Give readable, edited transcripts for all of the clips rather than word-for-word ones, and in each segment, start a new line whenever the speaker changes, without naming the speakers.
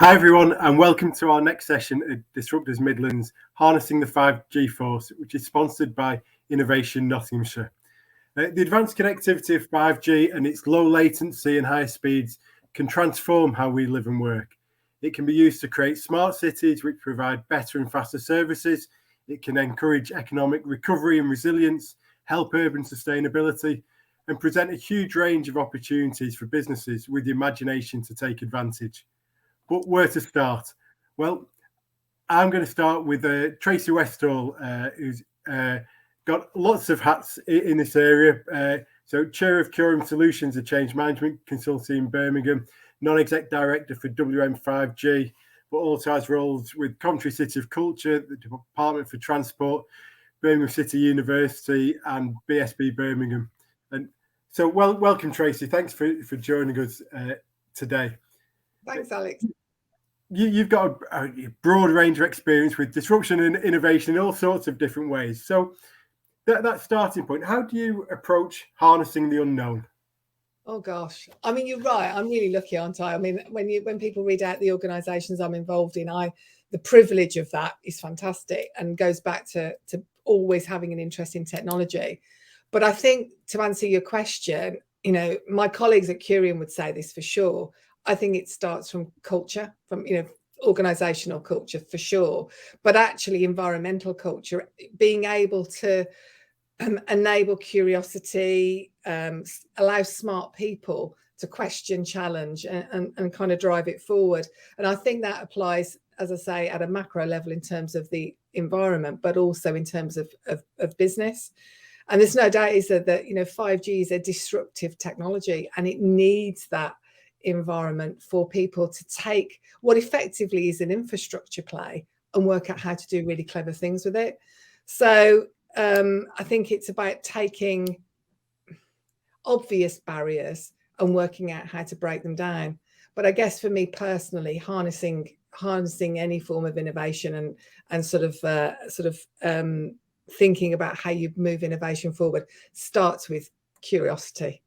Hi everyone, and welcome to our next session at Disruptors Midlands, Harnessing the 5G Force, which is sponsored by Innovation Nottinghamshire. The advanced connectivity of 5G and its low latency and higher speeds can transform how we live and work. It can be used to create smart cities which provide better and faster services. It can encourage economic recovery and resilience, help urban sustainability, and present a huge range of opportunities for businesses with the imagination to take advantage. But where to start? Well, I'm going to start with Tracy Westall, who's got lots of hats in this area. So Chair of Currium Solutions, a change management consultancy in Birmingham, non-exec director for WM5G, but also has roles with Coventry City of Culture, the Department for Transport, Birmingham City University, and BSB Birmingham. And so, welcome, Tracy. Thanks for joining us today.
Thanks, Alex.
You've got a broad range of experience with disruption and innovation in all sorts of different ways. So that starting point, how do you approach harnessing the unknown?
Oh gosh, I mean, you're right. I'm really lucky, aren't I? I mean, when people read out the organisations I'm involved in, the privilege of that is fantastic and goes back to always having an interest in technology. But I think to answer your question, my colleagues at Currium would say this for sure. I think it starts from culture, from organizational culture for sure, but actually environmental culture, being able to enable curiosity, allow smart people to question, challenge, and kind of drive it forward. And I think that applies, as I say, at a macro level in terms of the environment, but also in terms of business. And there's no doubt is that 5G is a disruptive technology, and it needs that environment for people to take what effectively is an infrastructure play and work out how to do really clever things with it. So I think it's about taking obvious barriers and working out how to break them down. But I guess for me personally, harnessing any form of innovation and sort of thinking about how you move innovation forward starts with curiosity.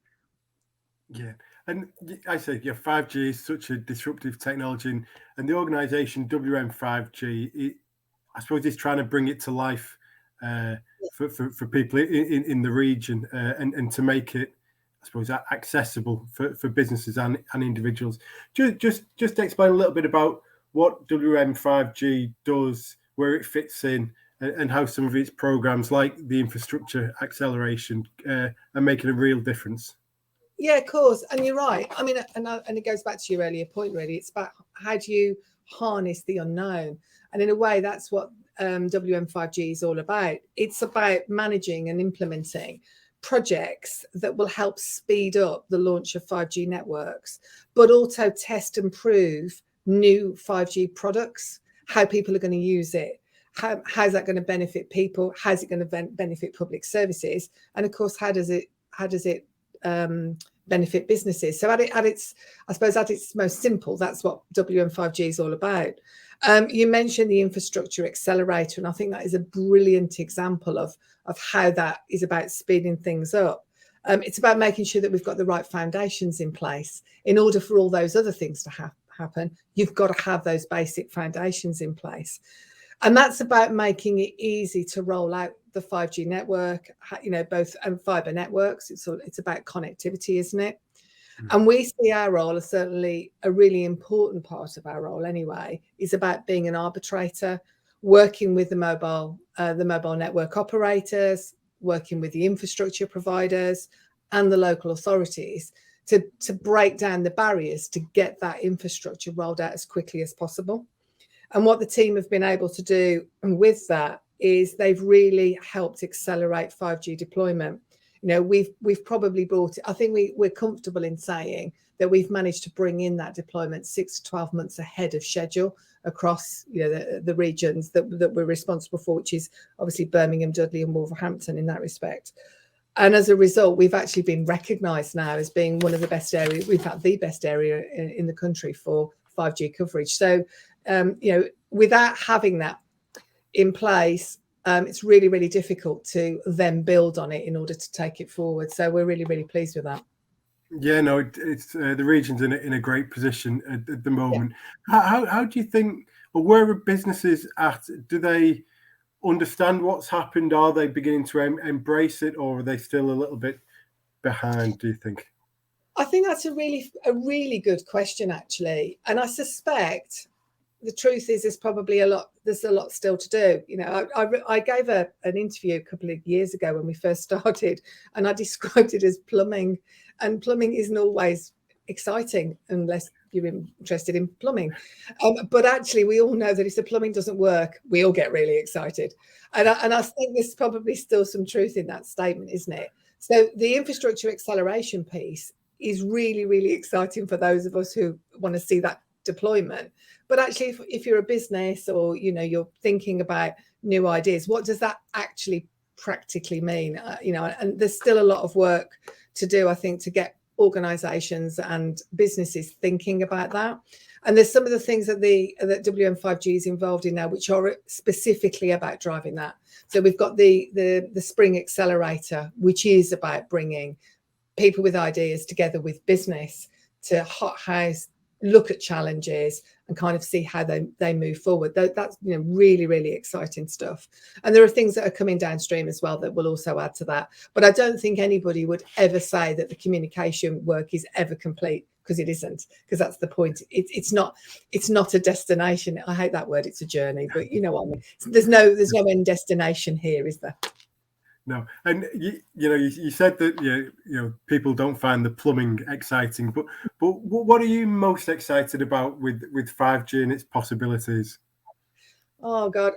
Yeah. And I say, 5G is such a disruptive technology, and the organisation WM5G, I suppose, is trying to bring it to life for people in the region and to make it, I suppose, accessible for businesses and individuals. Just explain a little bit about what WM5G does, where it fits in, and how some of its programs, like the infrastructure acceleration, are making a real difference.
Yeah, of course. And you're right. I mean, and it goes back to your earlier point, really. It's about how do you harness the unknown? And in a way, that's what WM5G is all about. It's about managing and implementing projects that will help speed up the launch of 5G networks, but also test and prove new 5G products, how people are going to use it. How's that going to benefit people? How's it going to benefit public services? And of course, how does it benefit businesses? So at its most simple, that's what WM5G is all about. You mentioned the infrastructure accelerator, and I think that is a brilliant example of how that is about speeding things up. It's about making sure that we've got the right foundations in place. In order for all those other things to happen, you've got to have those basic foundations in place. And that's about making it easy to roll out the 5G network, both and fiber networks. It's about connectivity, isn't it? Mm-hmm. And we see our role as certainly a really important part of our role anyway, is about being an arbitrator, working with the mobile network operators, working with the infrastructure providers and the local authorities to break down the barriers to get that infrastructure rolled out as quickly as possible. And what the team have been able to do with that is they've really helped accelerate 5G deployment. We've probably brought it. I think we're comfortable in saying that we've managed to bring in that deployment 6 to 12 months ahead of schedule across the regions that we're responsible for, which is obviously Birmingham, Dudley, and Wolverhampton in that respect. And as a result, we've actually been recognised now as being one of the best areas. We've had the best area in the country for 5G coverage. So, without having that in place, it's really, really difficult to then build on it in order to take it forward. So we're really, really pleased with that.
Yeah, no, it's the region's in a great position at the
Yeah.
moment. How do you think, or where are businesses at? Do they understand what's happened? Are they beginning to embrace it, or are they still a little bit behind, do you think?
I think that's a really good question, actually. And I suspect the truth is there's a lot still to do. You know, I gave an interview a couple of years ago when we first started, and I described it as plumbing, and plumbing isn't always exciting unless you're interested in plumbing. But actually, we all know that if the plumbing doesn't work, we all get really excited. And I think there's probably still some truth in that statement, isn't it? So the infrastructure acceleration piece is really, really exciting for those of us who want to see that deployment. But actually, if you're a business or you're thinking about new ideas, what does that actually practically mean? And there's still a lot of work to do, I think, to get organizations and businesses thinking about that. And there's some of the things that WM5G is involved in now, which are specifically about driving that. So we've got the Spring Accelerator, which is about bringing people with ideas together with business to hothouse, look at challenges and kind of see how they move forward. That's really, really exciting stuff. And there are things that are coming downstream as well that will also add to that. But I don't think anybody would ever say that the communication work is ever complete, because it isn't, because that's the point. It's not a destination. I hate that word. It's a journey, but you know what I mean. There's no end destination here, is there?
No, and you said that people don't find the plumbing exciting, but what are you most excited about with 5G and its possibilities?
Oh God!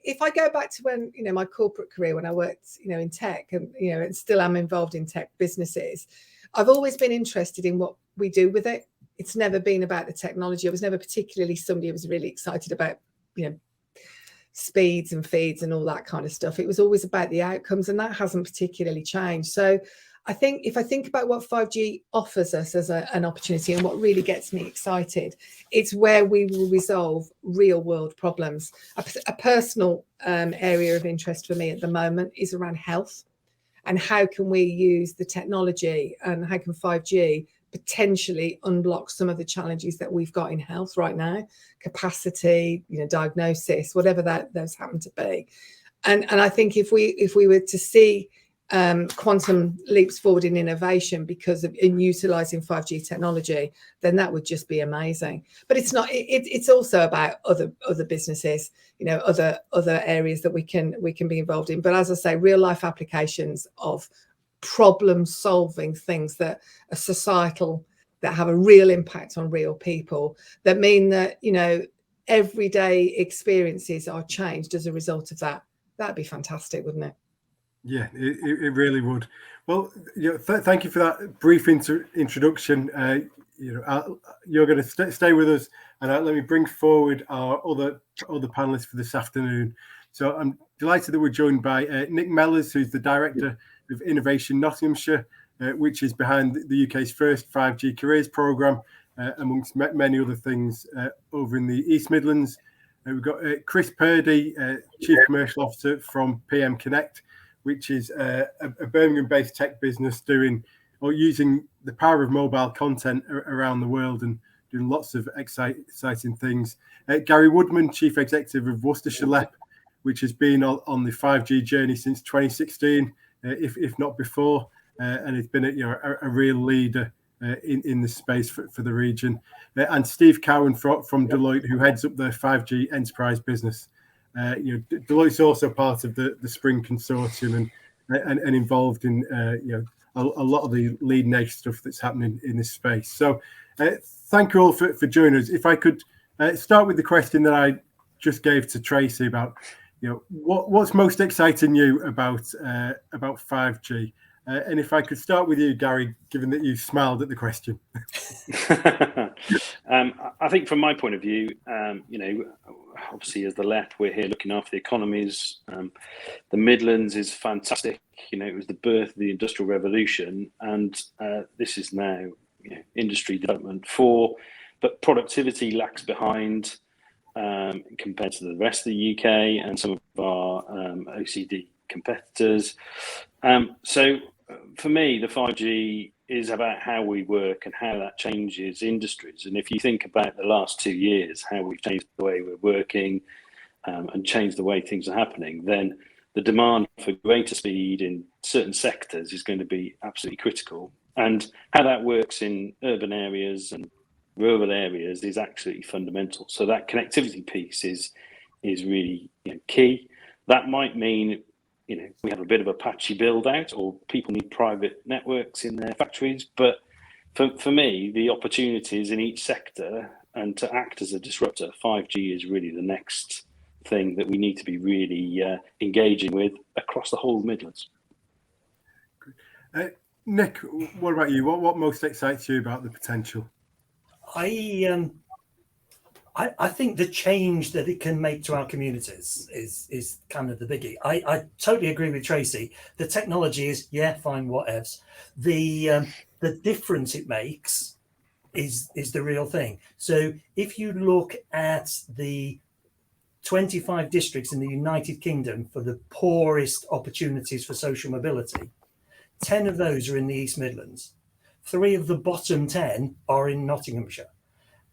If I go back to when my corporate career, when I worked in tech, and still am involved in tech businesses, I've always been interested in what we do with it. It's never been about the technology. I was never particularly somebody who was really excited about speeds and feeds and all that kind of stuff. It was always about the outcomes, and that hasn't particularly changed. So I think if I think about what 5G offers us as an opportunity and what really gets me excited, it's where we will resolve real world problems. A personal area of interest for me at the moment is around health, and how can we use the technology, and how can 5G potentially unblock some of the challenges that we've got in health right now, capacity, diagnosis, whatever those happen to be. And I think if we were to see quantum leaps forward in innovation because of utilizing 5G technology, then that would just be amazing. But it's not. It's also about other businesses, other areas that we can be involved in. But as I say, real life applications of problem solving things that are societal, that have a real impact on real people, that mean that everyday experiences are changed as a result of that. That'd be fantastic, wouldn't it?
Yeah, it really would. Well, thank you for that brief introduction. You're going to stay with us, and let me bring forward our other panelists for this afternoon. So I'm delighted that we're joined by Nick Mellors, who's the Director of Innovation Nottinghamshire, which is behind the UK's first 5G careers programme, amongst many other things over in the East Midlands. We've got Chris Purdie, Chief Commercial Officer from PMConnect, which is a Birmingham-based tech business using the power of mobile content around the world and doing lots of exciting things. Gary Woodman, Chief Executive of Worcestershire WLEP, which has been on the 5G journey since 2016, if not before, and it's been a real leader in this space for the region. And Steve Cowan from Deloitte, who heads up the 5G enterprise business. Deloitte's also part of the Spring Consortium and involved in a lot of the leading edge stuff that's happening in this space. So thank you all for joining us. If I could start with the question that I just gave to Tracy about what's most exciting you about 5G, and if I could start with you, Gary, given that you smiled at the question.
I think from my point of view, obviously as the LEP, we're here looking after the economies. The Midlands is fantastic. It was the birth of the Industrial Revolution, and this is now industry development but productivity lags behind compared to the rest of the UK and some of our OECD competitors. So for me, the 5G is about how we work and how that changes industries. And if you think about the last 2 years, how we've changed the way we're working and changed the way things are happening, then the demand for greater speed in certain sectors is going to be absolutely critical. And how that works in urban areas and rural areas is absolutely fundamental. So that connectivity piece is really key. That might mean we have a bit of a patchy build out, or people need private networks in their factories. But for me, the opportunities in each sector and to act as a disruptor, 5G is really the next thing that we need to be really engaging with across the whole Midlands.
Nick, what about you? What most excites you about the potential?
I think the change that it can make to our communities is kind of the biggie. I totally agree with Tracy. The technology is, fine, whatevs. The difference it makes is the real thing. So if you look at the 25 districts in the United Kingdom for the poorest opportunities for social mobility, 10 of those are in the East Midlands. 3 of the bottom 10 are in Nottinghamshire.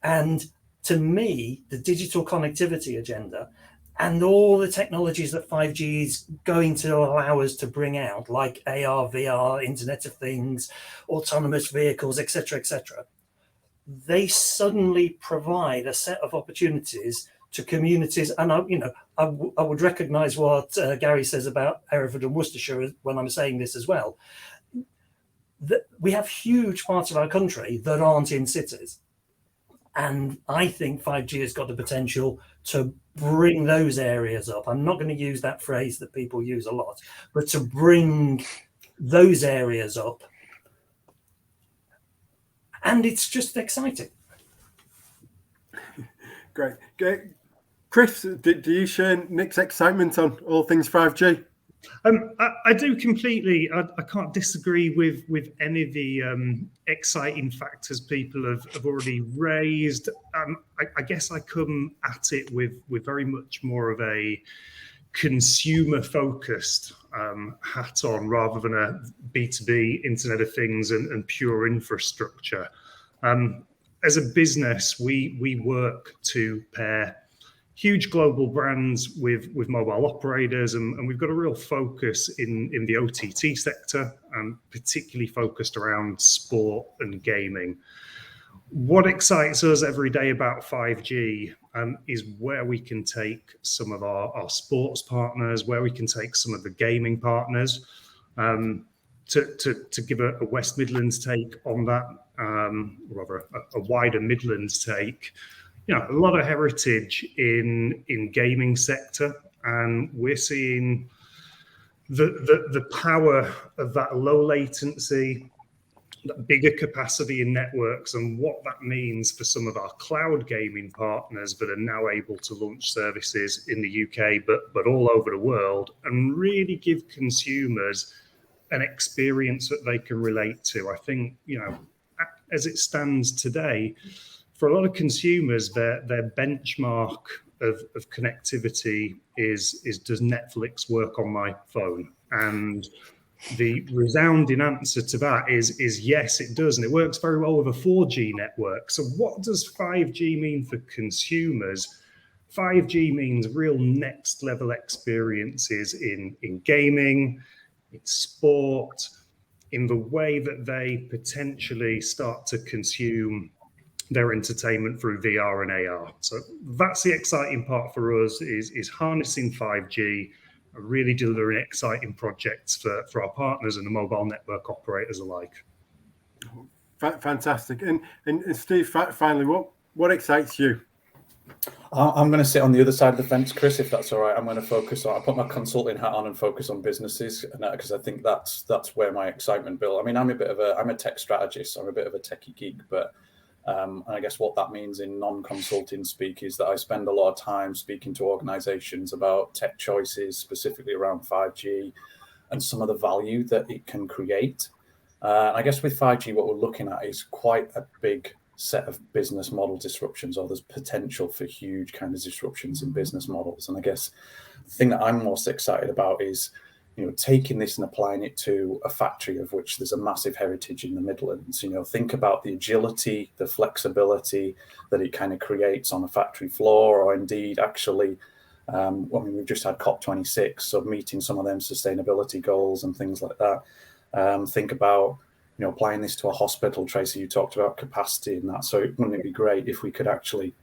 And to me, the digital connectivity agenda and all the technologies that 5G is going to allow us to bring out, like AR, VR, Internet of Things, autonomous vehicles, etc., they suddenly provide a set of opportunities to communities. And I would recognise what Gary says about Hereford and Worcestershire when I'm saying this as well. That we have huge parts of our country that aren't in cities. And I think 5G has got the potential to bring those areas up. I'm not going to use that phrase that people use a lot, but to bring those areas up. And it's just exciting.
Great. Chris, do you share Nick's excitement on all things 5G?
I do completely. I can't disagree with any of the exciting factors people have already raised. I guess I come at it with very much more of a consumer-focused hat on, rather than a B2B Internet of Things and pure infrastructure. As a business, we work to pair huge global brands with mobile operators, and we've got a real focus in the OTT sector, particularly focused around sport and gaming. What excites us every day about 5G is where we can take some of our sports partners, where we can take some of the gaming partners, to give a West Midlands take on that, rather a wider Midlands take. A lot of heritage in gaming sector, and we're seeing the power of that low latency, that bigger capacity in networks, and what that means for some of our cloud gaming partners that are now able to launch services in the UK, but all over the world, and really give consumers an experience that they can relate to. I think, as it stands today, for a lot of consumers, their benchmark of connectivity is does Netflix work on my phone? And the resounding answer to that is yes, it does. And it works very well with a 4G network. So what does 5G mean for consumers? 5G means real next level experiences in gaming, in sport, in the way that they potentially start to consume their entertainment through VR and AR. So that's the exciting part for us, is harnessing 5G, really delivering exciting projects for our partners and the mobile network operators alike.
Fantastic. And Steve, finally, what excites you?
I'm going to sit on the other side of the fence, Chris, if that's all right. I'm going to focus on, I put my consulting hat on and focus on businesses, because I think that's where my excitement builds. I mean, I'm a tech strategist, so I'm a bit of a techie geek, but and I guess what that means in non-consulting speak is that I spend a lot of time speaking to organizations about tech choices, specifically around 5G and some of the value that it can create. I guess with 5G, what we're looking at is quite a big set of business model disruptions, or there's potential for huge kind of disruptions in business models. And I guess the thing that I'm most excited about is taking this and applying it to a factory of which there's a massive heritage in the Midlands. Think about the agility, the flexibility that it kind of creates on a factory floor, or indeed actually, we've just had COP26, so meeting some of them sustainability goals and things like that. Think about, applying this to a hospital. Tracy, you talked about capacity and that. So wouldn't it be great if we could actually,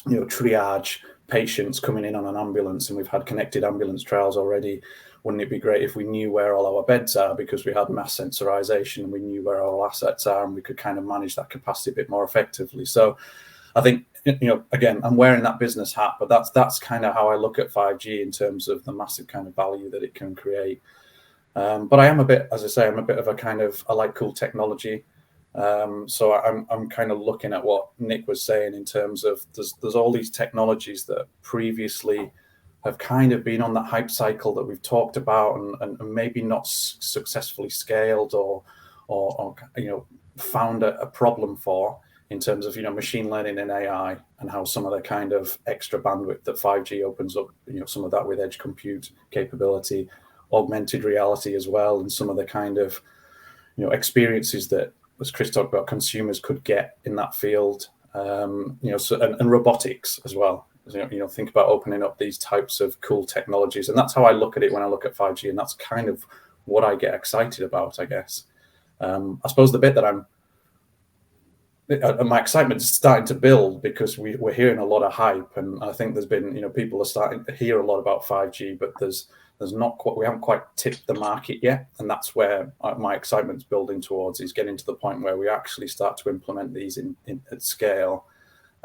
triage patients coming in on an ambulance, and we've had connected ambulance trials already. Wouldn't it be great if we knew where all our beds are, because we had mass sensorization and we knew where our assets are, and we could kind of manage that capacity a bit more effectively? So I think, again, I'm wearing that business hat, but that's kind of how I look at 5G in terms of the massive kind of value that it can create. But I am a bit, as I say, I'm a bit of a kind of, I like cool technology. So I'm kind of looking at what Nick was saying in terms of there's all these technologies that previously have kind of been on that hype cycle that we've talked about, and maybe not successfully scaled or found a problem for, in terms of machine learning and AI, and how some of the kind of extra bandwidth that 5G opens up, some of that with edge compute capability, augmented reality as well, and some of the kind of experiences that, as Chris talked about, consumers could get in that field, and robotics as well. Think about opening up these types of cool technologies, and that's how I look at it when I look at 5G, and that's kind of what I get excited about, I guess. I suppose the bit that my excitement is starting to build, because we're hearing a lot of hype, and I think there's been, people are starting to hear a lot about 5G, but we haven't quite tipped the market yet, and that's where my excitement's building towards, is getting to the point where we actually start to implement these at scale,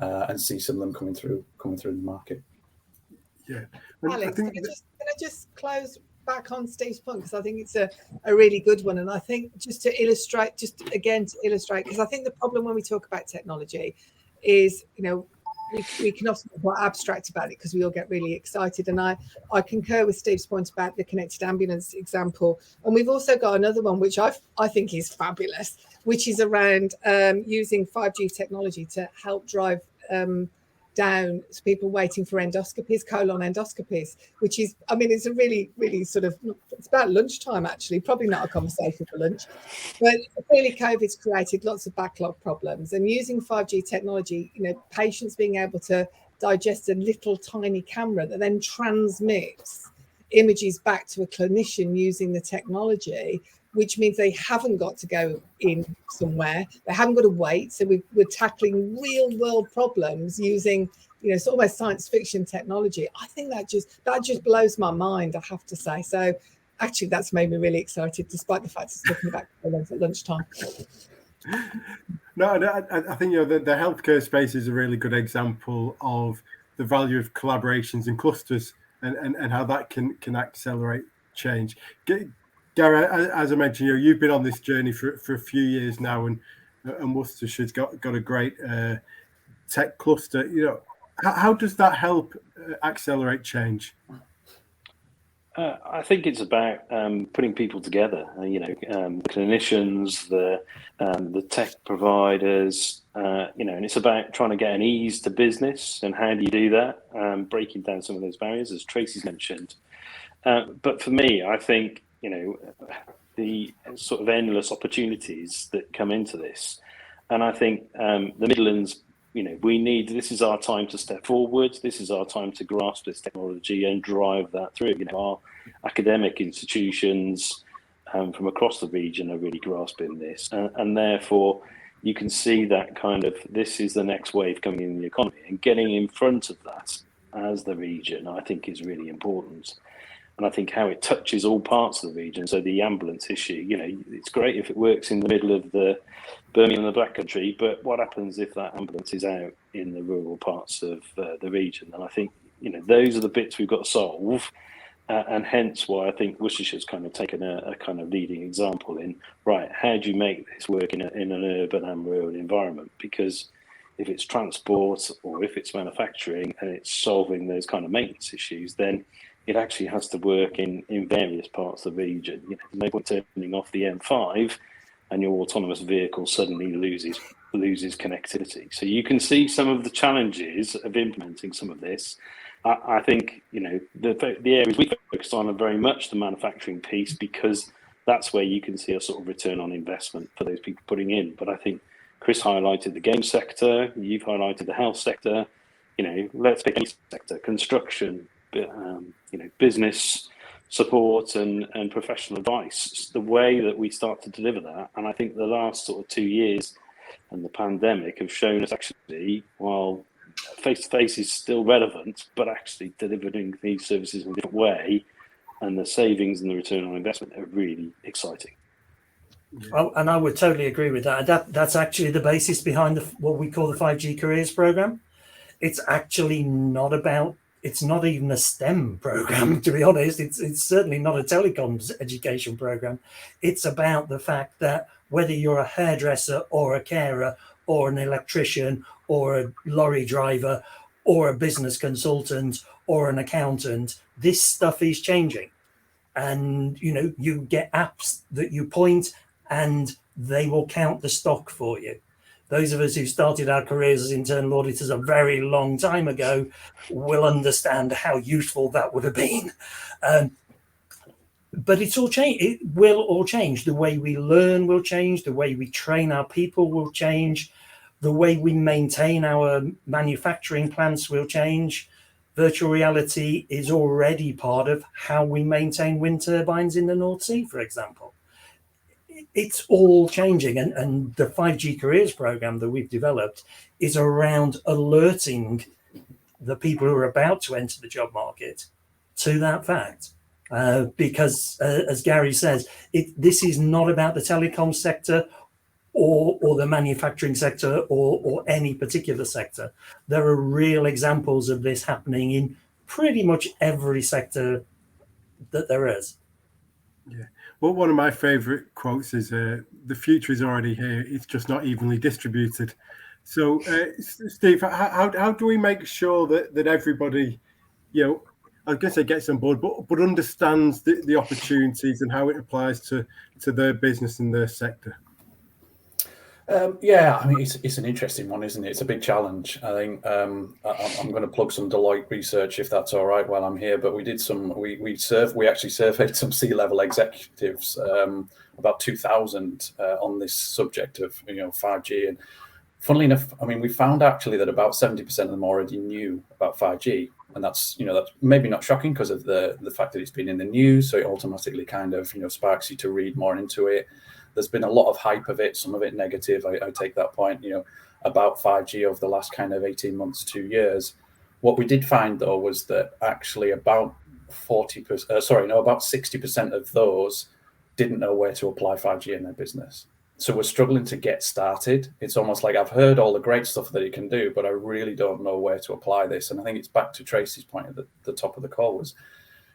and see some of them coming through the market.
Yeah,
Alex, can I just close back on Steve's point, because I think it's a really good one, and I think just to illustrate, because I think the problem when we talk about technology is, we can often be quite abstract about it because we all get really excited. And I concur with Steve's point about the connected ambulance example. And we've also got another one, which I think is fabulous, which is around using 5G technology to help drive down people waiting for endoscopies, colon endoscopies, which is, it's a really, really sort of, it's about lunchtime, actually, probably not a conversation for lunch. But clearly COVID's created lots of backlog problems, and using 5G technology, patients being able to digest a little tiny camera that then transmits images back to a clinician using the technology, which means they haven't got to go in somewhere, they haven't got to wait. So we're tackling real world problems using, it's almost science fiction technology. I think that just blows my mind, I have to say. So actually, that's made me really excited, despite the fact it's talking about at lunchtime.
No, I think the healthcare space is a really good example of the value of collaborations and clusters, and how that can accelerate change. Gary, as I mentioned, you've been on this journey for a few years now, and Worcestershire's got a great tech cluster. How does that help accelerate change?
I think it's about putting people together. Clinicians, the tech providers. And it's about trying to get an ease to business, and how do you do that? Breaking down some of those barriers, as Tracy's mentioned. But for me, I think the sort of endless opportunities that come into this, and I think the Midlands, this is our time to step forward. This is our time to grasp this technology and drive that through. Our academic institutions from across the region are really grasping this, and therefore you can see that kind of, this is the next wave coming in the economy, and getting in front of that as the region, I think, is really important. And I think how it touches all parts of the region. So the ambulance issue, it's great if it works in the middle of the Birmingham and the Black Country, but what happens if that ambulance is out in the rural parts of the region? And I think, those are the bits we've got to solve. And hence why I think Worcestershire's kind of taken a kind of leading example in, right, how do you make this work in an urban and rural environment? Because if it's transport or if it's manufacturing and it's solving those kind of maintenance issues, then it actually has to work in various parts of the region. There's no point turning off the M5 and your autonomous vehicle suddenly loses connectivity. So you can see some of the challenges of implementing some of this. I think, you know, the areas we focus on are very much the manufacturing piece, because that's where you can see a sort of return on investment for those people putting in. But I think Chris highlighted the game sector, you've highlighted the health sector, you know, let's pick any sector, construction, you know, business support and professional advice, the way that we start to deliver that. And I think the last sort of 2 years and the pandemic have shown us actually, while face-to-face is still relevant, but actually delivering these services in a different way, and the savings and the return on investment are really exciting.
Oh, and I would totally agree with that. That's actually the basis behind what we call the 5G Careers Program. It's actually not about, it's not even a STEM program, to be honest. It's certainly not a telecoms education program. It's about the fact that whether you're a hairdresser or a carer or an electrician or a lorry driver or a business consultant or an accountant, this stuff is changing. And, you know, you get apps that you point and they will count the stock for you. Those of us who started our careers as internal auditors a very long time ago will understand how useful that would have been. But it's all change. It will all change. The way we learn will change. The way we train our people will change. The way we maintain our manufacturing plants will change. Virtual reality is already part of how we maintain wind turbines in the North Sea, for example. It's all changing. And the 5G Careers program that we've developed is around alerting the people who are about to enter the job market to that fact. Because, as Gary says, this is not about the telecom sector or the manufacturing sector or any particular sector. There are real examples of this happening in pretty much every sector that there is.
Yeah. Well, one of my favourite quotes is, the future is already here. It's just not evenly distributed. So, Steve, how do we make sure that everybody, you know, I guess it gets on board, but understands the opportunities and how it applies to their business and their sector?
Yeah, I mean, it's an interesting one, isn't it? It's a big challenge. I think I'm going to plug some Deloitte research, if that's all right, while I'm here. But we did we actually surveyed some C-level executives, about 2,000, on this subject of 5G. And funnily enough, I mean, we found actually that about 70% of them already knew about 5G, and that's maybe not shocking because of the fact that it's been in the news, so it automatically kind of sparks you to read more into it. There's been a lot of hype of it, some of it negative. I take that point, about 5G over the last kind of 18 months, 2 years. What we did find, though, was that actually about 60% of those didn't know where to apply 5G in their business. So we're struggling to get started. It's almost like I've heard all the great stuff that it can do, but I really don't know where to apply this. And I think it's back to Tracy's point at the top of the call was,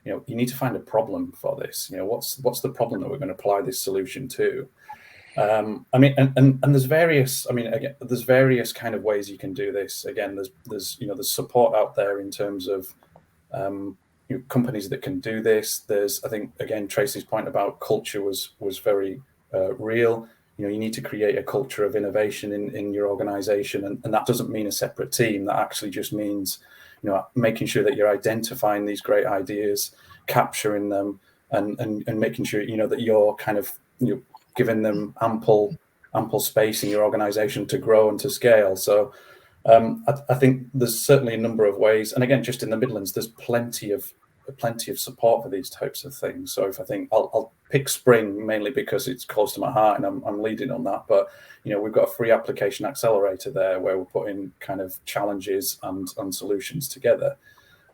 you need to find a problem for this. What's the problem that we're going to apply this solution to? I mean, and there's various. I mean, again, there's various kind of ways you can do this. Again, there's support out there in terms of companies that can do this. There's, I think, again, Tracy's point about culture was very real. You need to create a culture of innovation in your organization, and that doesn't mean a separate team. That actually just means making sure that you're identifying these great ideas, capturing them, and making sure that you're kind of giving them ample space in your organization to grow and to scale. So I think there's certainly a number of ways, and again, just in the Midlands, there's plenty of support for these types of things. So if I think I'll pick Spring mainly because it's close to my heart and I'm leading on that. But we've got a free application accelerator there where we're putting kind of challenges and solutions together.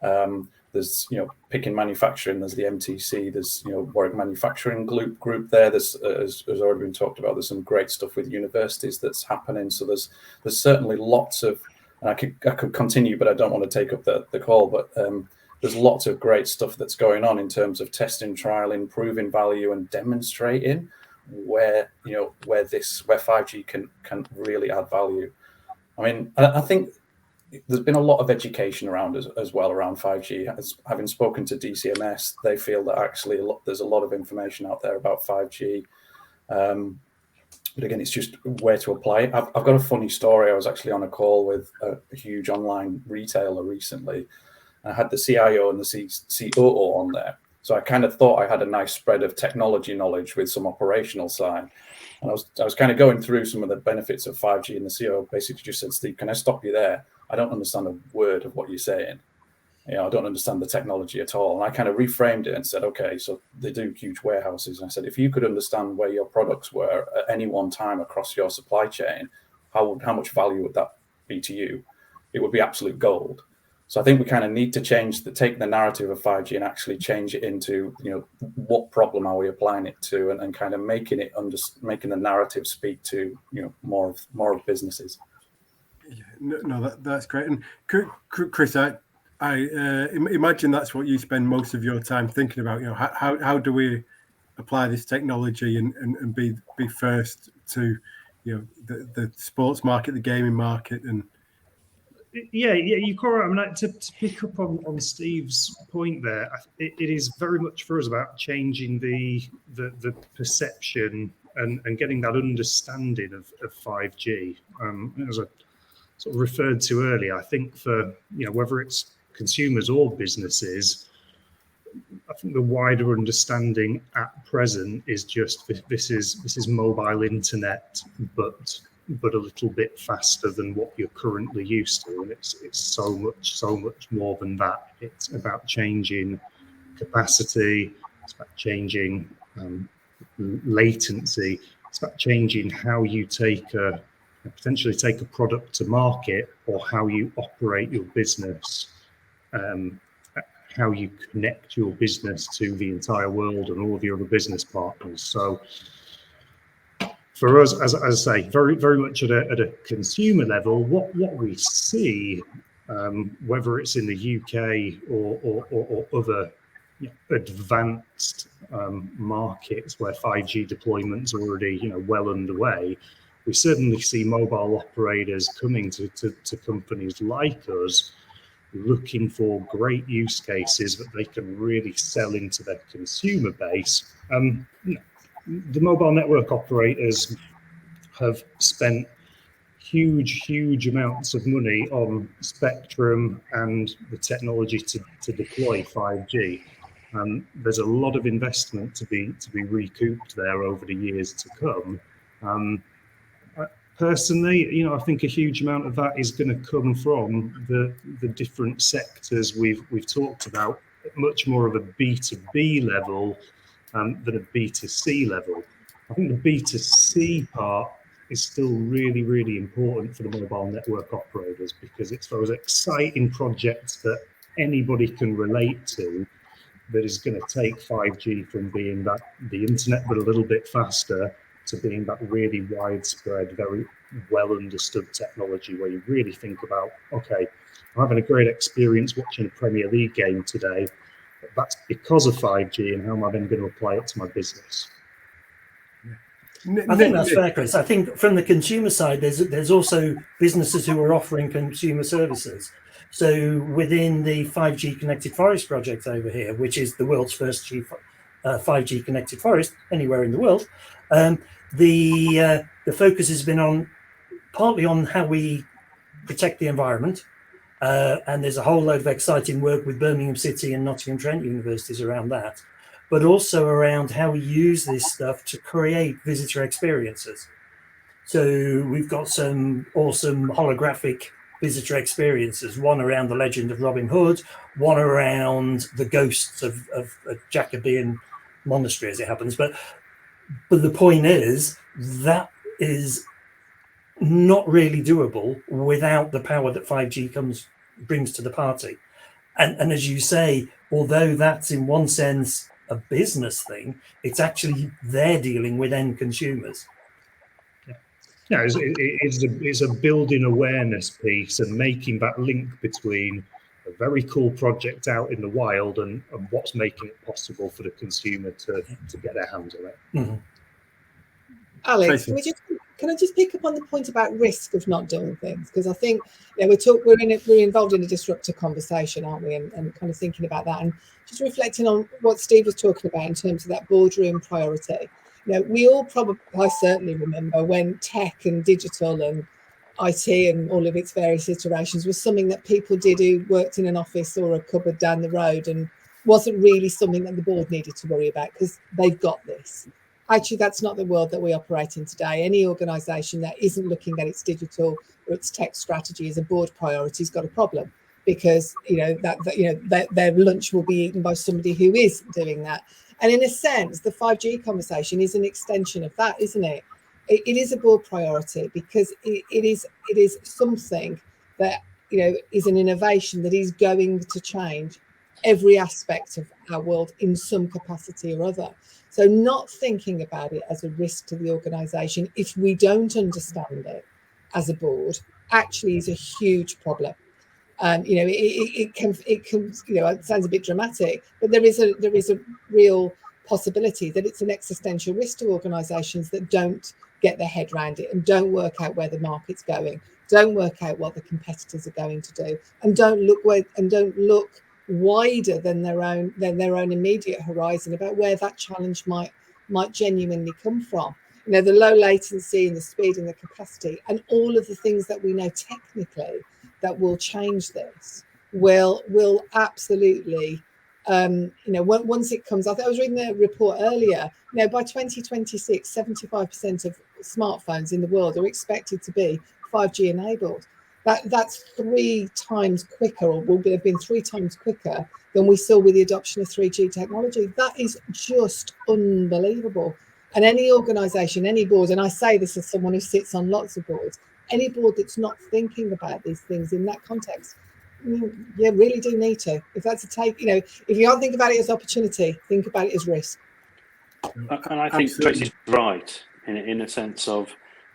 There's picking manufacturing. There's the MTC. There's Warwick Manufacturing Group there. There's as already been talked about. There's some great stuff with universities that's happening. So there's certainly lots of. And I could continue, but I don't want to take up the call. But there's lots of great stuff that's going on in terms of testing, trialing, proving value, and demonstrating where 5G can really add value. I mean, I think there's been a lot of education around as well around 5G. Having spoken to DCMS, they feel that actually there's a lot of information out there about 5G. But again, it's just where to apply it. I've got a funny story. I was actually on a call with a huge online retailer recently. I had the CIO and the COO on there. So I kind of thought I had a nice spread of technology knowledge with some operational side. And I was kind of going through some of the benefits of 5G, and the CEO basically just said, Steve, can I stop you there? I don't understand a word of what you're saying. I don't understand the technology at all. And I kind of reframed it and said, okay, so they do huge warehouses. And I said, if you could understand where your products were at any one time across your supply chain, how much value would that be to you? It would be absolute gold. So I think we kind of need to take the narrative of 5G and actually change it into, what problem are we applying it to, and kind of making the narrative speak to, more of businesses.
Yeah, no, that's great. And Chris, I imagine that's what you spend most of your time thinking about. How do we apply this technology and be first to, the sports market, the gaming market, and
yeah, you're correct. I mean, to pick up on Steve's point there, it is very much for us about changing the perception and getting that understanding of 5G. As I sort of referred to earlier, I think for whether it's consumers or businesses, I think the wider understanding at present is just this is mobile internet, but a little bit faster than what you're currently used to, and it's so much more than that. It's about changing capacity, it's about changing latency, it's about changing how you potentially take a product to market, or how you operate your business, how you connect your business to the entire world and all of your other business partners. So for us, as I say, very, very much at a consumer level, what we see, whether it's in the UK or other advanced markets where 5G deployment's already well underway, we certainly see mobile operators coming to companies like us, looking for great use cases that they can really sell into their consumer base. The mobile network operators have spent huge amounts of money on spectrum and the technology to deploy 5G. There's a lot of investment to be recouped there over the years to come. Personally, I think a huge amount of that is going to come from the different sectors we've talked about, much more of a B2B level than a B2C level. I think the B2C part is still really, really important for the mobile network operators, because it's those exciting projects that anybody can relate to that is going to take 5G from being the internet but a little bit faster to being that really widespread, very well understood technology, where you really think about, okay, I'm having a great experience watching a Premier League game today, but that's because of 5G, and how am I then going to apply it to my business?
I think that's fair, Chris. I think from the consumer side, there's also businesses who are offering consumer services. So within the 5G Connected Forest project over here, which is the world's first 5G Connected Forest anywhere in the world, the focus has been partly on how we protect the environment, and there's a whole load of exciting work with Birmingham City and Nottingham Trent universities around that, but also around how we use this stuff to create visitor experiences. So we've got some awesome holographic visitor experiences, one around the legend of Robin Hood, one around the ghosts of a Jacobean monastery, as it happens. But the point is, that is not really doable without the power that 5G brings to the party. And as you say, although that's in one sense a business thing, it's actually they're dealing with end consumers.
Yeah, it's a building awareness piece and making that link between a very cool project out in the wild and what's making it possible for the consumer to get their hands on it.
Mm-hmm. Alex, can I just pick up on the point about risk of not doing things? Because I think we're involved in a disruptor conversation, aren't we? And kind of thinking about that, and just reflecting on what Steve was talking about in terms of that boardroom priority. we all probably, I certainly remember when tech and digital and IT and all of its various iterations was something that people did who worked in an office or a cupboard down the road, and wasn't really something that the board needed to worry about because they've got this. Actually, that's not the world that we operate in today. Any organisation that isn't looking at its digital or its tech strategy as a board priority has got a problem, because their lunch will be eaten by somebody who is doing that. And in a sense, the 5G conversation is an extension of that, isn't it? It is a board priority because it is something that is an innovation that is going to change every aspect of our world in some capacity or other. So not thinking about it as a risk to the organisation, if we don't understand it as a board, actually is a huge problem. It can it sounds a bit dramatic, but there is a real possibility that it's an existential risk to organisations that don't get their head around it and don't work out where the market's going, don't work out what the competitors are going to do, and don't look wider than their own immediate horizon about where that challenge might genuinely come from. The low latency and the speed and the capacity and all of the things that we know technically that will change this will absolutely once it comes. I was reading a report earlier, by 2026 75% of smartphones in the world are expected to be 5G enabled. That's 3 times quicker, or will have been 3 times quicker than we saw with the adoption of 3G technology. That is just unbelievable. And any organisation, any board, and I say this as someone who sits on lots of boards, any board that's not thinking about these things in that context, you really do need to. If that's a take, if you don't think about it as opportunity, think about it as risk.
And I think Tracy's right in a sense of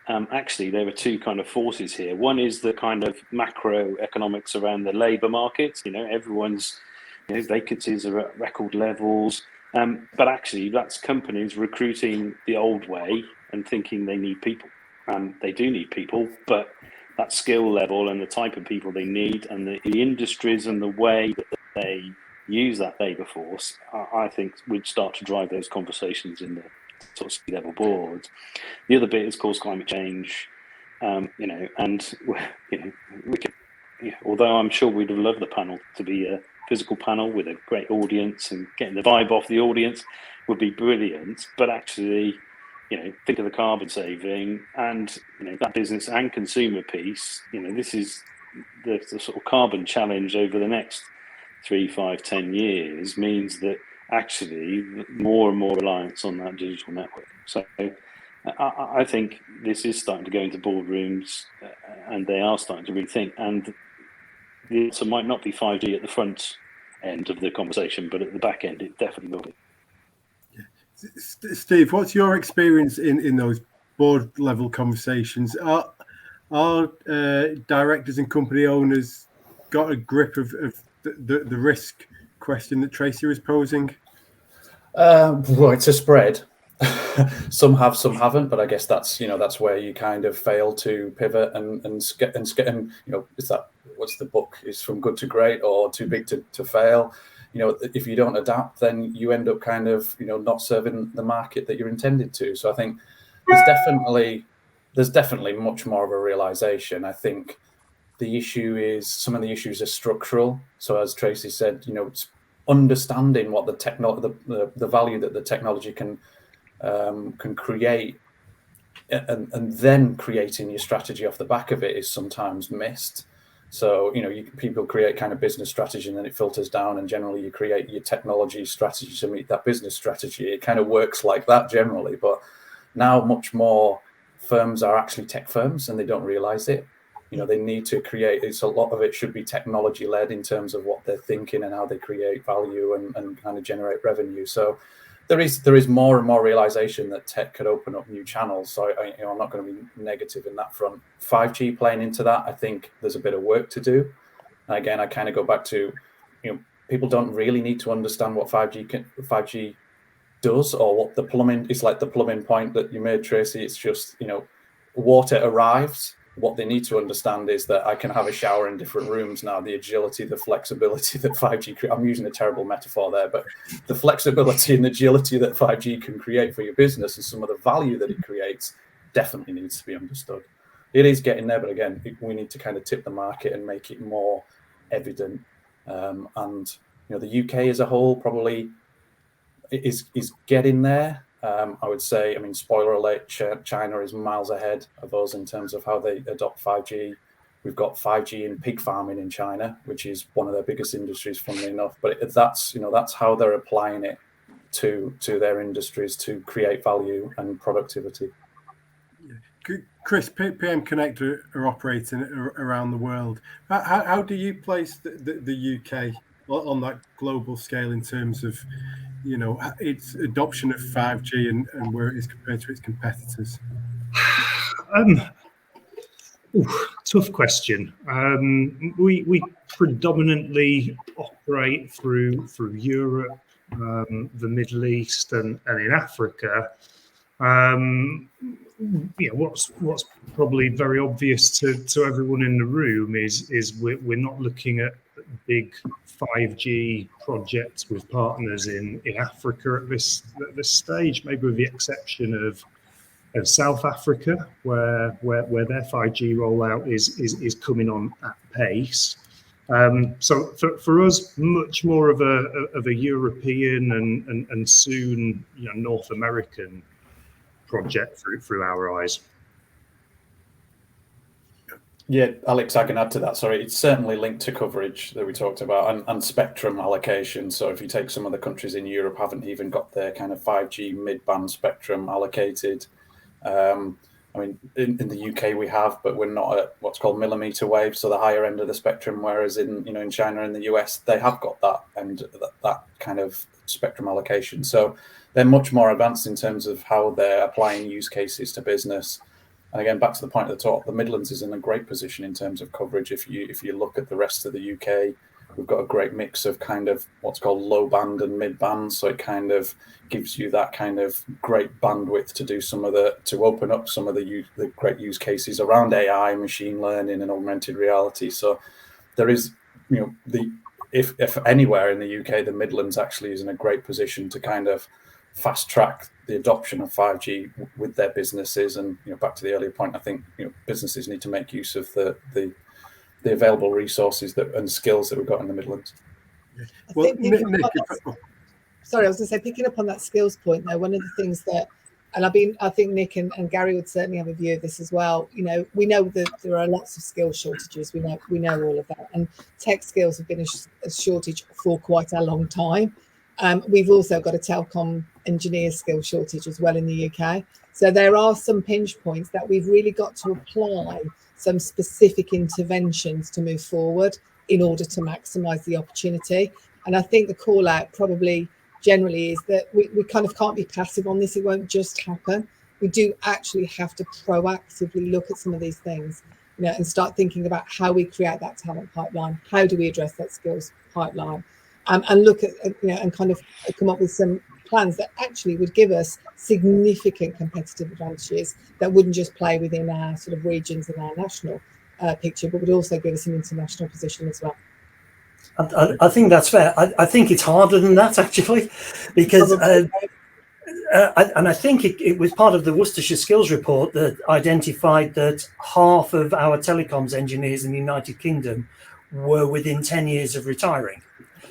actually there are 2 kind of forces here. One is the kind of macroeconomics around the labour market. Everyone's vacancies are at record levels, but actually that's companies recruiting the old way and thinking they need people. They do need people, but that skill level and the type of people they need and the industries and the way that they use that labour force, I think would start to drive those conversations in the sort of C-level boards. The other bit is, of course, climate change, and we could, although I'm sure we'd have loved the panel to be a physical panel with a great audience and getting the vibe off the audience would be brilliant, but actually, think of the carbon saving and that business and consumer piece. This is the sort of carbon challenge over the next 3, 5, 10 years means that actually more and more reliance on that digital network. So I think this is starting to go into boardrooms and they are starting to rethink. And the answer might not be 5G at the front end of the conversation, but at the back end, it definitely will be.
Steve, what's your experience in those board level conversations? Are directors and company owners got a grip of the risk question that Tracy was posing?
Well, it's a spread. Some have, some haven't, but I guess that's where you kind of fail to pivot and is that what's the book? Is from good to great or too big to fail? If you don't adapt, then you end up kind of not serving the market that you're intended to. So I think there's definitely much more of a realization. I think the issue is some of the issues are structural. So as Tracy said, it's understanding what the value that the technology can create, and then creating your strategy off the back of it is sometimes missed. So people create kind of business strategy and then it filters down, and generally you create your technology strategy to meet that business strategy. It kind of works like that generally, but now much more firms are actually tech firms and they don't realize it. They need to create, a lot of it should be technology led in terms of what they're thinking and how they create value and kind of generate revenue. So there is more and more realization that tech could open up new channels. So I'm not going to be negative in that front. 5G playing into that, I think there's a bit of work to do. And again, I kind of go back to, people don't really need to understand what 5G does or what the plumbing is. Like the plumbing point that you made, Tracy, it's just, water arrives What they need to understand is that I can have a shower in different rooms now. The agility, the flexibility that 5G, I'm using a terrible metaphor there, but the flexibility and agility that 5G can create for your business and some of the value that it creates definitely needs to be understood. It is getting there, but again, we need to kind of tip the market and make it more evident. And the UK as a whole probably is getting there. I would say, I mean, spoiler alert, China is miles ahead of us in terms of how they adopt 5G. We've got 5G in pig farming in China, which is one of their biggest industries, funnily enough. But that's how they're applying it to their industries to create value and productivity.
Chris, PMConnect are operating around the world. How do you place the UK on that global scale in terms of its adoption of 5G and where it is compared to its competitors?
Tough question. We predominantly operate through Europe, the Middle East, and in Africa. What's probably very obvious to everyone in the room is we're not looking at big 5G projects with partners in Africa at this stage, maybe with the exception of South Africa, where their 5G rollout is coming on at pace. So for us, much more of a European and soon North American project through our eyes.
Yeah, Alex, I can add to that. Sorry, it's certainly linked to coverage that we talked about and spectrum allocation. So if you take some of the countries in Europe haven't even got their kind of 5G mid-band spectrum allocated. I mean, in the UK we have, but we're not at what's called millimeter wave, so the higher end of the spectrum. Whereas in China and the US, they have got that and that kind of spectrum allocation. So they're much more advanced in terms of how they're applying use cases to business. And again, back to the point at the top, the Midlands is in a great position in terms of coverage. If you look at the rest of the UK, we've got a great mix of kind of what's called low band and mid band. So it kind of gives you that kind of great bandwidth to do to open up some of the great use cases around AI, machine learning, and augmented reality. So there is, if anywhere in the UK, the Midlands actually is in a great position to kind of fast track the adoption of 5G with their businesses. And back to the earlier point, I think businesses need to make use of the available resources and skills that we've got in the Midlands.
Well,
sorry, I was going to say, picking up on that skills point there, one of the things that, and I think Nick and Gary would certainly have a view of this as well. We know that there are lots of skill shortages. We know all of that, and tech skills have been a shortage for quite a long time. We've also got a telecom engineer skill shortage as well in the UK. So there are some pinch points that we've really got to apply some specific interventions to move forward in order to maximise the opportunity. And I think the call out probably generally is that we kind of can't be passive on this. It won't just happen. We do actually have to proactively look at some of these things, and start thinking about how we create that talent pipeline. How do we address that skills pipeline? And look at, and kind of come up with some plans that actually would give us significant competitive advantages that wouldn't just play within our sort of regions and our national picture, but would also give us an international position as well.
I think that's fair. I think it's harder than that, actually, because and I think it was part of the Worcestershire Skills Report that identified that half of our telecoms engineers in the United Kingdom were within 10 years of retiring.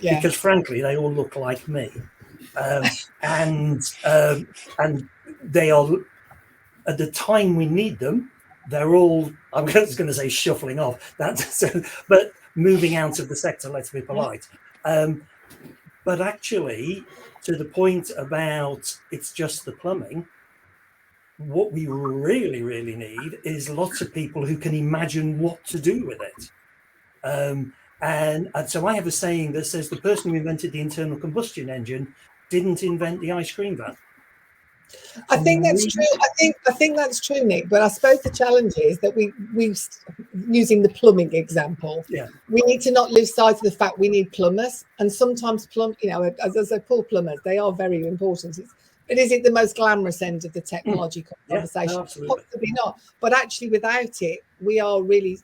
Yeah. Because frankly, they all look like me, and they are at the time we need them. They're all, I'm just going to say, shuffling off. But moving out of the sector. Let's be polite. But actually, to the point about it's just the plumbing. What we really, really need is lots of people who can imagine what to do with it. And so I have a saying that says the person who invented the internal combustion engine didn't invent the ice cream van.
I think that's true. I think that's true, Nick. But I suppose the challenge is that we using the plumbing example. Yeah. We need to not lose sight of the fact we need plumbers, and sometimes as I say, poor plumbers, they are very important. But is it the most glamorous end of the technology conversation?
Yeah, no, absolutely.
Possibly not. But actually, without it, we are really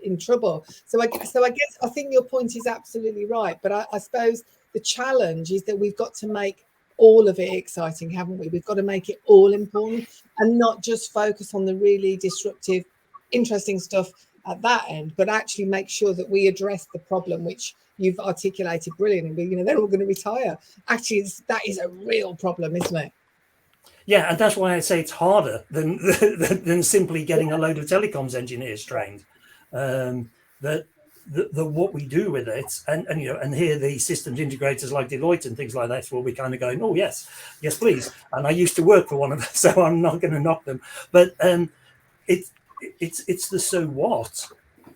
in trouble. So I think your point is absolutely right. But I suppose the challenge is that we've got to make all of it exciting, haven't we? We've got to make it all important and not just focus on the really disruptive, interesting stuff at that end, but actually make sure that we address the problem which you've articulated brilliantly. You know, they're all going to retire. Actually, that is a real problem, isn't it?
Yeah, and that's why I say it's harder than simply getting a load of telecoms engineers trained. What we do with it, and you know, and here the systems integrators like Deloitte and things like that, will be kind of going, oh yes, please. And I used to work for one of them, so I'm not going to knock them. But it's the so what,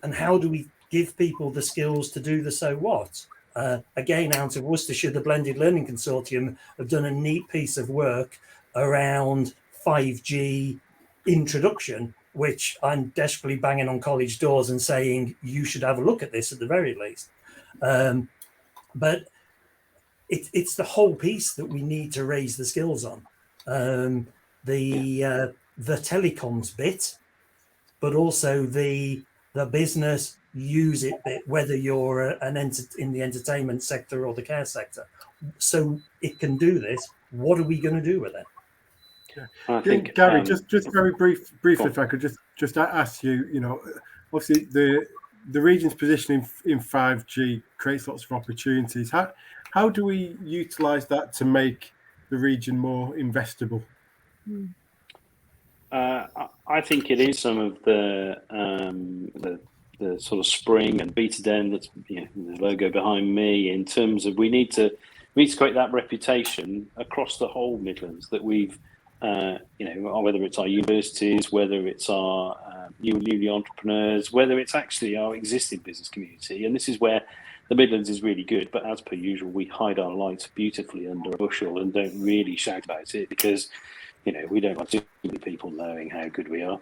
and how do we give people the skills to do the so what? Again, out of Worcestershire, the Blended Learning Consortium have done a neat piece of work around 5G introduction, which I'm desperately banging on college doors and saying you should have a look at this at the very least. But it's the whole piece that we need to raise the skills on. The telecoms bit, but also the business use it bit, whether you're in the entertainment sector or the care sector. So it can do this. What are we going to do with it?
I think Gary, just very briefly, if I could just ask you, you know, obviously the region's position in 5G creates lots of opportunities. How do we utilise that to make the region more investable?
I think it is some of the sort of spring and beta den that's, you know, the logo behind me, in terms of we need to create that reputation across the whole Midlands that we've you know, whether it's our universities, whether it's our newly entrepreneurs, whether it's actually our existing business community. And this is where the Midlands is really good, but as per usual, we hide our lights beautifully under a bushel and don't really shout about it because, you know, we don't want too many people knowing how good we are.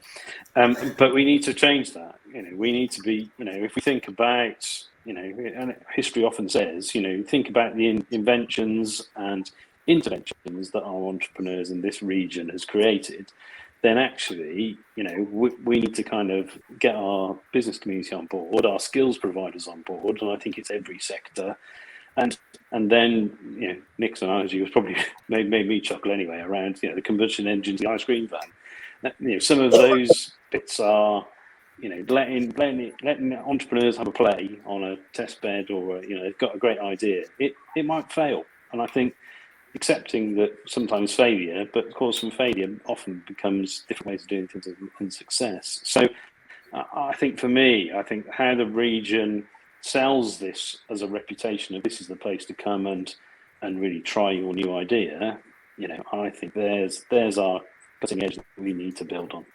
But we need to change that. You know, we need to be, you know, if we think about, you know, and history often says, you know, think about the inventions and interventions that our entrepreneurs in this region has created, then actually, you know, we need to kind of get our business community on board, our skills providers on board, and I think it's every sector. And then, you know, Nick's analogy was probably made me chuckle anyway, around, you know, the combustion engines, the ice cream van. You know, some of those bits are, you know, letting entrepreneurs have a play on a test bed, or you know, they've got a great idea. It might fail, and I think accepting that sometimes failure, but of course from failure often becomes different ways of doing things and success. So I think for me, I think how the region sells this as a reputation of this is the place to come and really try your new idea, you know, I think there's our cutting edge that we need to build on.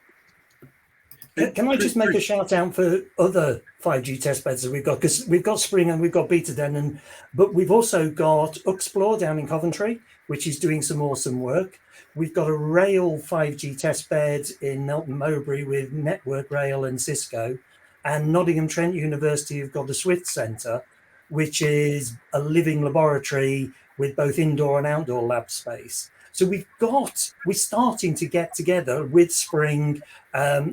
Can I just make a shout out for other 5G test beds that we've got? Because we've got Spring and we've got Beta Den, but we've also got Explore down in Coventry, which is doing some awesome work. We've got a rail 5G test bed in Melton Mowbray with Network Rail and Cisco, and Nottingham Trent University have got the Swift Centre, which is a living laboratory with both indoor and outdoor lab space. So we're starting to get together with Spring,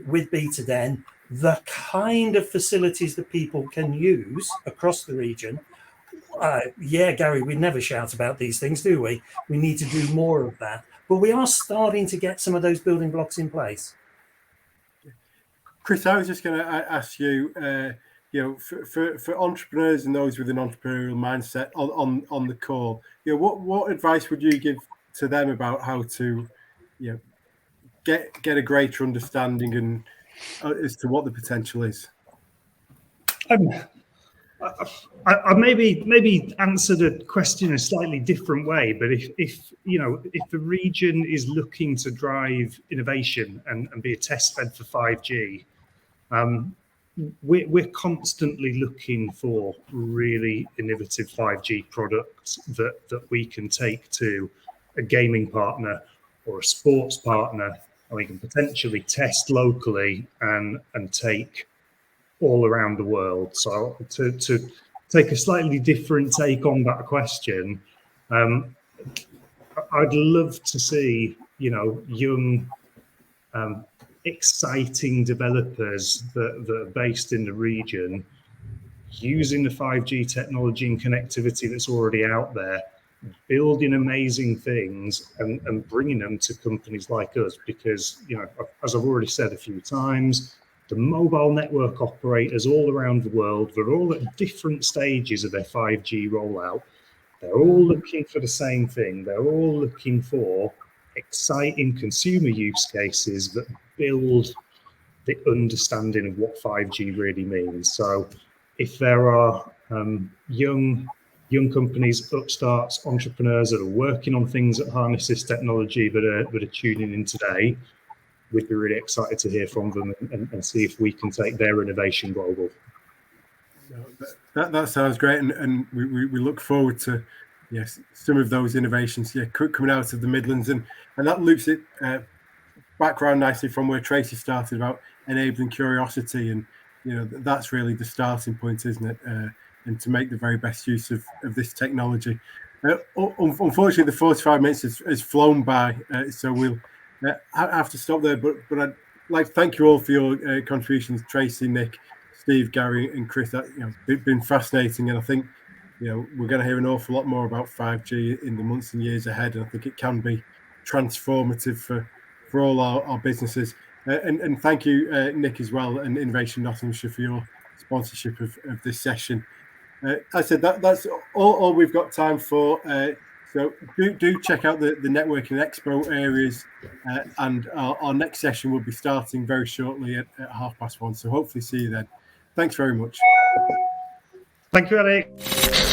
with Beta Den, the kind of facilities that people can use across the region. Yeah, Gary, we never shout about these things, do we? We need to do more of that. But we are starting to get some of those building blocks in place.
Chris, I was just going to ask you, you know, for entrepreneurs and those with an entrepreneurial mindset on the call, you know, what advice would you give to them about how to, you know, get a greater understanding and as to what the potential is?
I maybe answered a question in a slightly different way, but if you know, if the region is looking to drive innovation and be a test bed for 5G, we're constantly looking for really innovative 5G products that we can take to a gaming partner or a sports partner, and we can potentially test locally and take all around the world. So to take a slightly different take on that question, I'd love to see, young, exciting developers that are based in the region using the 5G technology and connectivity that's already out there, building amazing things and bringing them to companies like us. Because, as I've already said a few times, the mobile network operators all around the world, they're all at different stages of their 5G rollout. They're all looking for the same thing. They're all looking for exciting consumer use cases that build the understanding of what 5G really means. So if there are young companies, upstarts, entrepreneurs that are working on things that harness this technology that are tuning in today, we'd be really excited to hear from them and see if we can take their innovation global.
That sounds great, and we look forward to some of those innovations coming out of the Midlands, and that loops it back around nicely from where Tracy started about enabling curiosity, and that's really the starting point, isn't it? And to make the very best use of this technology. Unfortunately, the 45 minutes has flown by, so we'll have to stop there. But I'd like to thank you all for your contributions, Tracy, Nick, Steve, Gary, and Chris. That it's been fascinating, and I think we're going to hear an awful lot more about 5G in the months and years ahead. And I think it can be transformative for all our businesses. And thank you, Nick, as well, and Innovation Nottinghamshire for your sponsorship of this session. I said that's all we've got time for. So do check out the Networking Expo areas, and our next session will be starting very shortly at 1:30. So hopefully see you then. Thanks very much.
Thank you, Eric.